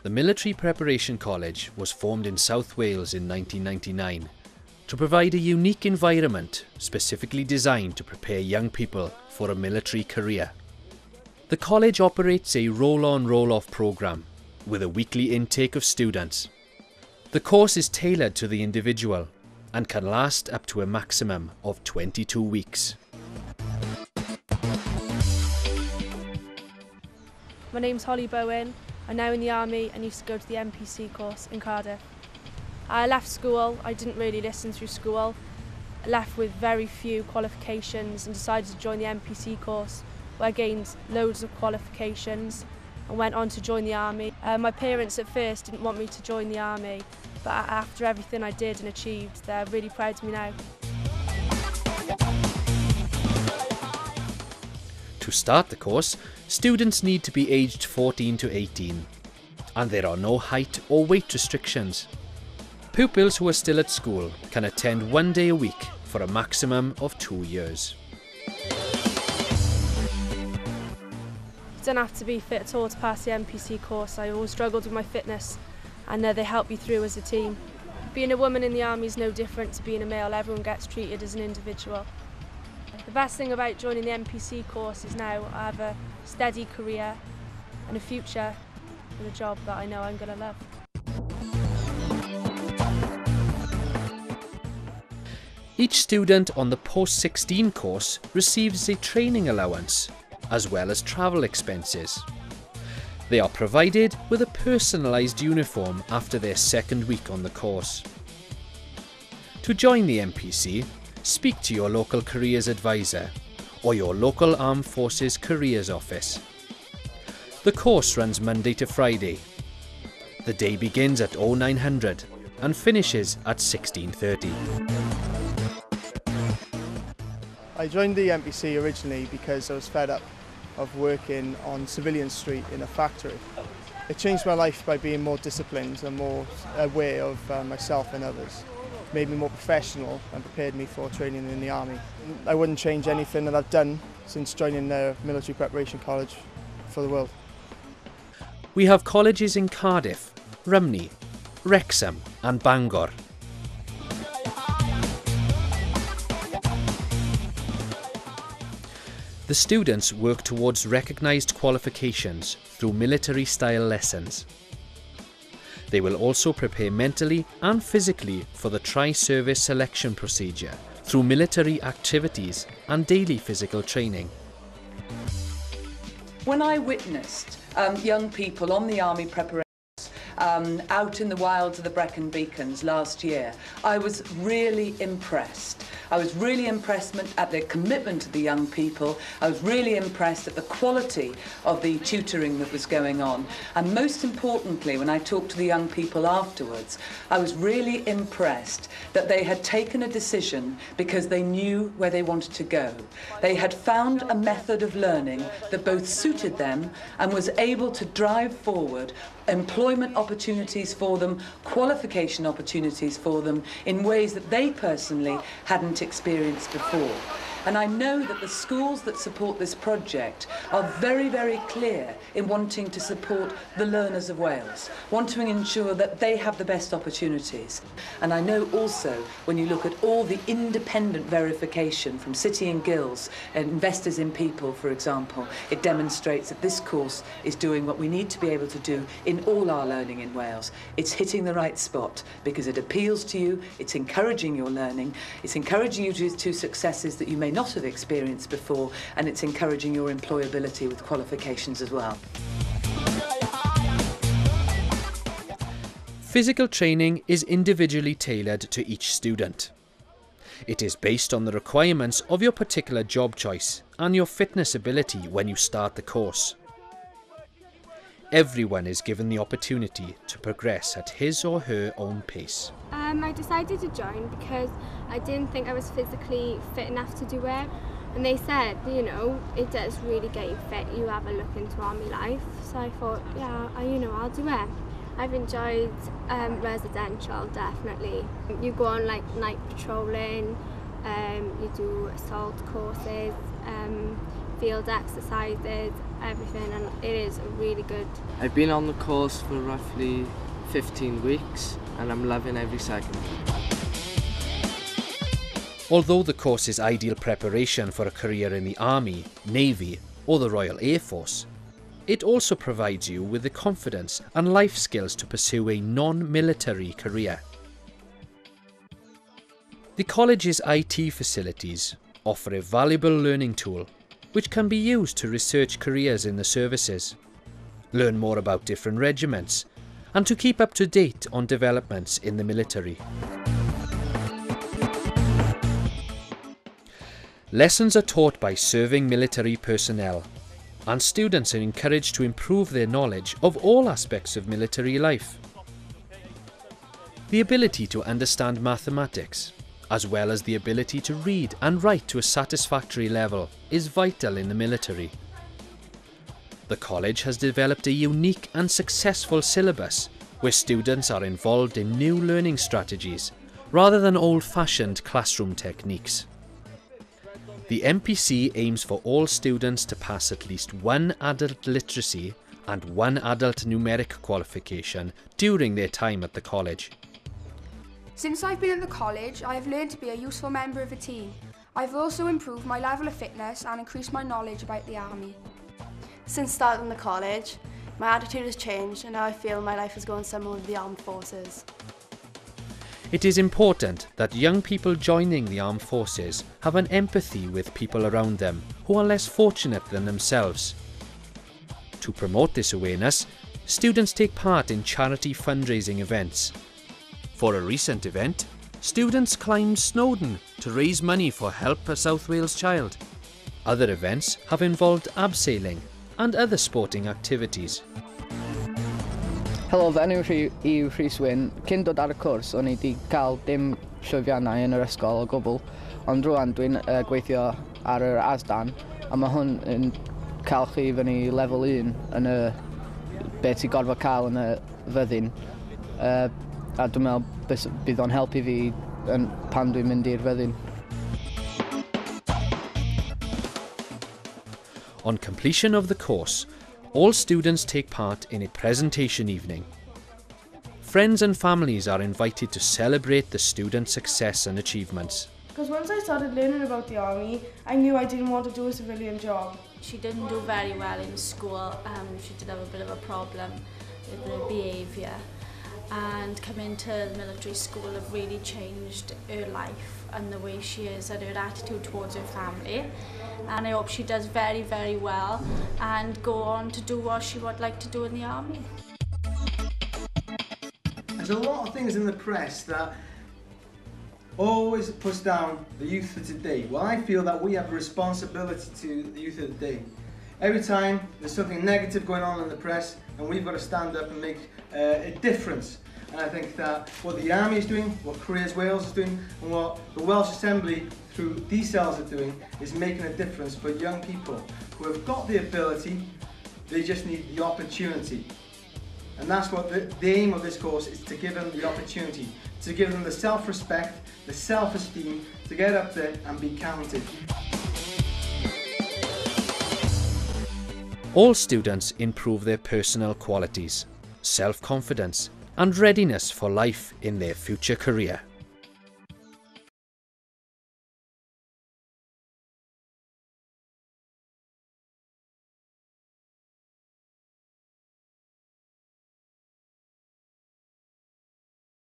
The Military Preparation College was formed in South Wales in 1999 to provide a unique environment specifically designed to prepare young people for a military career. The college operates a roll-on roll-off programme with a weekly intake of students. The course is tailored to the individual and can last up to a maximum of 22 weeks. My name's Holly Bowen. I'm now in the army and used to go to the NPC course in Cardiff. I left school, I didn't really listen through school. I left with very few qualifications and decided to join the NPC course, where I gained loads of qualifications and went on to join the army. My parents at first didn't want me to join the army, but after everything I did and achieved, they're really proud of me now. To start the course, students need to be aged 14 to 18, and there are no height or weight restrictions. Pupils who are still at school can attend 1 day a week for a maximum of 2 years. You don't have to be fit at all to pass the NPC course. I always struggled with my fitness and they help you through as a team. Being a woman in the army is no different to being a male. Everyone gets treated as an individual. The best thing about joining the NPC course is now I have a steady career and a future with a job that I know I'm going to love. Each student on the Post-16 course receives a training allowance, as well as travel expenses. They are provided with a personalised uniform after their second week on the course. To join the NPC, speak to your local careers advisor or your local Armed Forces Careers Office. The course runs Monday to Friday. The day begins at 0900 and finishes at 16:30. I joined the NPC originally because I was fed up of working on Civilian Street in a factory. It changed my life by being more disciplined and more aware of myself and others. It made me more professional and prepared me for training in the army. I wouldn't change anything that I've done since joining the Military Preparation College for the world. We have colleges in Cardiff, Rumney, Wrexham and Bangor. The students work towards recognised qualifications through military-style lessons. They will also prepare mentally and physically for the tri-service selection procedure through military activities and daily physical training. When I witnessed young people on the army preparation out in the wilds of the Brecon Beacons last year, I was really impressed. I was really impressed at the commitment of the young people. I was really impressed at the quality of the tutoring that was going on. And most importantly, when I talked to the young people afterwards, I was really impressed that they had taken a decision because they knew where they wanted to go. They had found a method of learning that both suited them and was able to drive forward employment opportunities for them, qualification opportunities for them in ways that they personally hadn't experienced before. And I know that the schools that support this project are very, very clear in wanting to support the learners of Wales, wanting to ensure that they have the best opportunities. And I know also, when you look at all the independent verification from City and Guilds and Investors in People, for example, it demonstrates that this course is doing what we need to be able to do in all our learning in Wales. It's hitting the right spot because it appeals to you, it's encouraging your learning, it's encouraging you to successes that you may not have experienced before, and it's encouraging your employability with qualifications as well. Physical training is individually tailored to each student. It is based on the requirements of your particular job choice and your fitness ability when you start the course. Everyone is given the opportunity to progress at his or her own pace. I decided to join because I didn't think I was physically fit enough to do it. And they said, you know, it does really get you fit. You have a look into army life. So I thought, yeah, I'll do it. I've enjoyed residential, definitely. You go on like night patrolling, you do assault courses, field exercises, everything, and it is really good. I've been on the course for roughly 15 weeks and I'm loving every second. Although the course is ideal preparation for a career in the Army, Navy or the Royal Air Force, it also provides you with the confidence and life skills to pursue a non-military career. The college's IT facilities offer a valuable learning tool which can be used to research careers in the services, learn more about different regiments, and to keep up to date on developments in the military. Lessons are taught by serving military personnel, and students are encouraged to improve their knowledge of all aspects of military life. The ability to understand mathematics, as well as the ability to read and write to a satisfactory level, is vital in the military. The college has developed a unique and successful syllabus where students are involved in new learning strategies rather than old-fashioned classroom techniques. The MPC aims for all students to pass at least one adult literacy and one adult numeric qualification during their time at the college. Since I've been at the college, I have learned to be a useful member of a team. I've also improved my level of fitness and increased my knowledge about the Army. Since starting the college, my attitude has changed and now I feel my life is going somewhere with the armed forces. It is important that young people joining the armed forces have an empathy with people around them who are less fortunate than themselves. To promote this awareness, students take part in charity fundraising events. For a recent event, students climbed Snowdon to raise money for Help a South Wales Child. Other events have involved abseiling and other sporting activities. Helo, fy enw yw Rhys Wyn. Cyn dod ar y cwrs, o'n i wedi cael dim llwyfiannau yn yr ysgol o gwbl, ond rwan dwi'n gweithio ar yr ASDAN, a mae hwn yn cael chi fyny lefel 1 yn y beth ti'n gorfod cael yn y fyddin. A dwi'n meddwl bydd o'n helpu fi pan dwi'n mynd i'r fyddin. On completion of the course, all students take part in a presentation evening. Friends and families are invited to celebrate the students' success and achievements. Because once I started learning about the Army, I knew I didn't want to do a civilian job. She didn't do very well in school. She did have a bit of a problem with her behaviour. And coming to the military school have really changed her life and the way she is and her attitude towards her family. And I hope she does very, very well and go on to do what she would like to do in the Army. There's a lot of things in the press that always puts down the youth of today. Well, I feel that we have a responsibility to the youth of the day. Every time there's something negative going on in the press, and we've got to stand up and make a difference. And I think that what the Army is doing, what Careers Wales is doing, and what the Welsh Assembly through D-Cells are doing is making a difference for young people who have got the ability, they just need the opportunity. And that's what the aim of this course is, to give them the opportunity, to give them the self-respect, the self-esteem, to get up there and be counted. All students improve their personal qualities, self-confidence, and readiness for life in their future career.